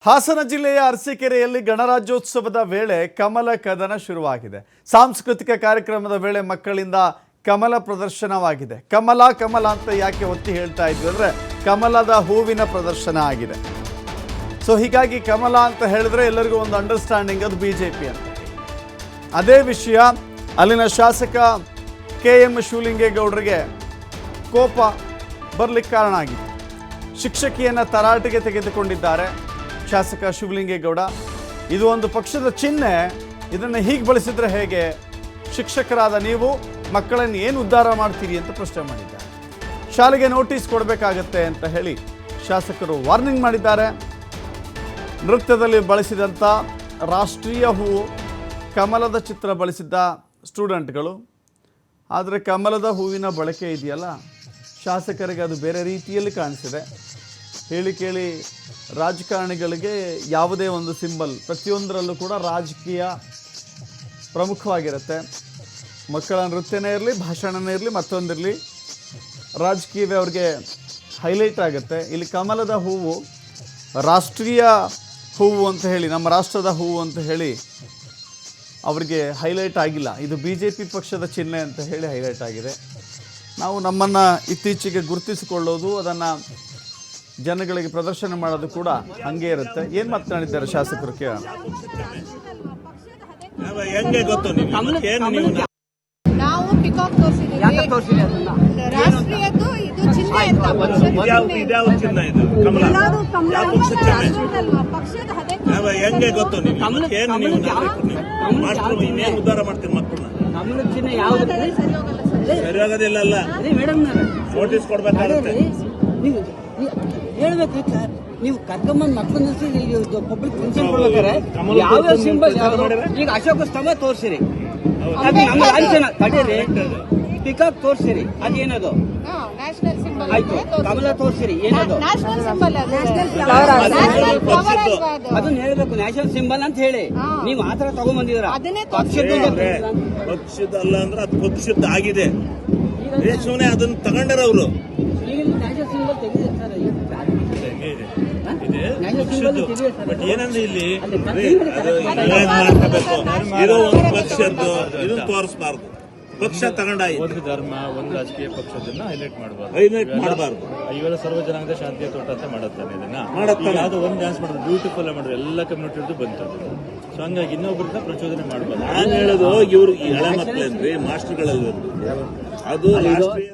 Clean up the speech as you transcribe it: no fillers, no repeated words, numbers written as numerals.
ಹಾಸನ ಜಿಲ್ಲೆಯ ಅರಸೀಕೆರೆಯಲ್ಲಿ ಗಣರಾಜ್ಯೋತ್ಸವದ ವೇಳೆ ಕಮಲ ಕದನ ಶುರುವಾಗಿದೆ. ಸಾಂಸ್ಕೃತಿಕ ಕಾರ್ಯಕ್ರಮದ ವೇಳೆ ಮಕ್ಕಳಿಂದ ಕಮಲ ಪ್ರದರ್ಶನವಾಗಿದೆ. ಕಮಲ ಕಮಲ ಅಂತ ಯಾಕೆ ಒತ್ತಿ ಹೇಳ್ತಾ ಇದ್ವಿ ಅಂದ್ರೆ ಕಮಲದ ಹೂವಿನ ಪ್ರದರ್ಶನ ಆಗಿದೆ. ಸೊ ಹೀಗಾಗಿ ಕಮಲ ಅಂತ ಹೇಳಿದ್ರೆ ಎಲ್ಲರಿಗೂ ಒಂದು ಅಂಡರ್ಸ್ಟ್ಯಾಂಡಿಂಗ್ ಅದು ಬಿಜೆಪಿ ಅಂತ. ಅದೇ ವಿಷಯ ಅಲ್ಲಿನ ಶಾಸಕ KM ಶಿವಲಿಂಗೇಗೌಡರಿಗೆ ಕೋಪ ಬರಲಿಕ್ಕೆ ಕಾರಣ ಆಗಿದೆ. ಶಿಕ್ಷಕಿಯನ್ನ ತರಾಟೆಗೆ ತೆಗೆದುಕೊಂಡಿದ್ದಾರೆ ಶಾಸಕ ಶಿವಲಿಂಗೇಗೌಡ. ಇದು ಒಂದು ಪಕ್ಷದ ಚಿಹ್ನೆ, ಇದನ್ನು ಹೀಗೆ ಬಳಸಿದ್ರೆ ಹೇಗೆ? ಶಿಕ್ಷಕರಾದ ನೀವು ಮಕ್ಕಳನ್ನು ಏನು ಉದ್ಧಾರ ಮಾಡ್ತೀರಿ ಅಂತ ಪ್ರಶ್ನೆ ಮಾಡಿದ್ದಾರೆ. ಶಾಲೆಗೆ ನೋಟಿಸ್ ಕೊಡಬೇಕಾಗತ್ತೆ ಅಂತ ಹೇಳಿ ಶಾಸಕರು ವಾರ್ನಿಂಗ್ ಮಾಡಿದ್ದಾರೆ. ನೃತ್ಯದಲ್ಲಿ ಬಳಸಿದಂಥ ರಾಷ್ಟ್ರೀಯ ಹೂವು ಕಮಲದ ಚಿತ್ರ ಬಳಸಿದ್ದ ಸ್ಟೂಡೆಂಟ್ಗಳು. ಆದರೆ ಕಮಲದ ಹೂವಿನ ಬಳಕೆ ಇದೆಯಲ್ಲ, ಶಾಸಕರಿಗೆ ಅದು ಬೇರೆ ರೀತಿಯಲ್ಲಿ ಕಾಣಿಸಿದೆ. ಹೇಳಿ ಕೇಳಿ ರಾಜಕಾರಣಿಗಳಿಗೆ ಯಾವುದೇ ಒಂದು ಸಿಂಬಲ್, ಪ್ರತಿಯೊಂದರಲ್ಲೂ ಕೂಡ ರಾಜಕೀಯ ಪ್ರಮುಖವಾಗಿರುತ್ತೆ. ಮಕ್ಕಳ ನೃತ್ಯನೇ ಇರಲಿ, ಭಾಷಣನೇ ಇರಲಿ, ಮತ್ತೊಂದಿರಲಿ, ರಾಜಕೀಯವೇ ಅವ್ರಿಗೆ ಹೈಲೈಟ್ ಆಗುತ್ತೆ. ಇಲ್ಲಿ ಕಮಲದ ಹೂವು ರಾಷ್ಟ್ರೀಯ ಹೂವು ಅಂತ ಹೇಳಿ, ನಮ್ಮ ರಾಷ್ಟ್ರದ ಹೂವು ಅಂತ ಹೇಳಿ ಅವರಿಗೆ ಹೈಲೈಟ್ ಆಗಿಲ್ಲ. ಇದು BJP ಪಕ್ಷದ ಚಿಹ್ನೆ ಅಂತ ಹೇಳಿ ಹೈಲೈಟ್ ಆಗಿದೆ. ನಾವು ನಮ್ಮನ್ನು ಇತ್ತೀಚೆಗೆ ಗುರುತಿಸಿಕೊಳ್ಳೋದು, ಅದನ್ನು ಜನಗಳಿಗೆ ಪ್ರದರ್ಶನ ಮಾಡೋದು ಕೂಡ ಹಂಗೆ ಇರುತ್ತೆ. ಏನು ಮಾತನಾಡಿದ್ದಾರೆ ಶಾಸಕರು ಕೇಳೋಣ. ನಾವು ಪಿಕಾಕ್ ತೋರಿಸಿದ್ದೀವಿ. ರಾಷ್ಟ್ರೀಯದ್ದು ಇದು ಚಿಹ್ನೆ ಅಂತ. ಪಕ್ಷದ ಹೆಂಗೆ ಗೊತ್ತು ಉದ್ಧಾರ ಮಾಡ್ತೀರಿ ಮಕ್ಕಳನ್ನ? ಚಿಹ್ನೆ ಯಾವ್ದು ಸರಿ ಹೋಗೋದಿಲ್ಲ. ನೋಟಿಸ್ ಕೊಡ್ಬೇಕಾಗುತ್ತೆ. ಹೇಳ್ಬೇಕು ಸರ್, ನೀವು ಕರ್ಕೊಂಬಂದ್ ಮಕ್ಕಳನ್ನ ಪಬ್ಲಿಕ್ ಫಂಕ್ಷನ್ ಕೊಡ್ಬೇಕಾರೆ ಯಾವ ಸಿಂಬಲ್, ಈಗ ಅಶೋಕ ಸ್ತಂಭ ತೋರ್ಸಿರಿ, ನಮ್ಮ ಲಾಂಛನ ತಡೀರಿ, ಪಿಕಾಕ್ ತೋರ್ಸಿರಿ, ಅದೇನದು ಆಯ್ತು, ಕಮಲ ತೋರ್ಸಿರಿ, ಏನದು ಅದನ್ನ ಹೇಳ್ಬೇಕು, ನ್ಯಾಷನಲ್ ಸಿಂಬಲ್ ಅಂತ ಹೇಳಿ. ನೀವು ಆತರ ತಗೊಂಡ್ಬಂದಿದ್ರ ಪಕ್ಷದಲ್ಲ ಅಂದ್ರೆ ಅದು ಪಕ್ಷದ ಆಗಿದೆ. ಸುಮ್ಮನೆ ಅದನ್ನ ತಗೊಂಡಾರ ಅವರು. ನ್ಯಾಷನಲ್ ಸಿಂಬಲ್ ತೆಗೆದಿದೆ ಬಟ್ ಏನಂದ್ರೆ ಇಲ್ಲಿ ಇರೋ ಒಂದು ಪಕ್ಷದ್ದು ಇದನ್ನ ತೋರಿಸಬಾರ್ದು. ಪಕ್ಷ ತಗೊಂಡಾಯ್ತು, ಒಂದು ಧರ್ಮ, ಒಂದು ರಾಜಕೀಯ ಪಕ್ಷದನ್ನ ಹೈಲೈಟ್ ಮಾಡಬಾರ್ದು. ಇವೆಲ್ಲ ಸರ್ವ ಜನಾಂಗದ ಶಾಂತಿಯ ತೋಟ ಅಂತ ಮಾಡುತ್ತಾನೆ. ಇದನ್ನ ಯಾವ್ದು ಒಂದು ಡ್ಯಾನ್ಸ್ ಮಾಡಿದ್ರು ಬ್ಯೂಟಿಫುಲ್ ಮಾಡಿದ್ರು, ಎಲ್ಲ ಕಮ್ಯುನಿಟಿ ಬಂತು. ಸೊ ಹಂಗಾಗಿ ಇನ್ನೊಬ್ಬರನ್ನ ಪ್ರಚೋದನೆ ಮಾಡಬಾರ್ದು. ನಾನು ಹೇಳೋದು ಇವ್ರು ಈ ಹಳೆ ಮಕ್ಕಳೇನ್ರಿ, ಮಾಸ್ಟರ್ಗಳಲ್ಲಿ ಅದು ರಾಷ್ಟ್ರೀಯ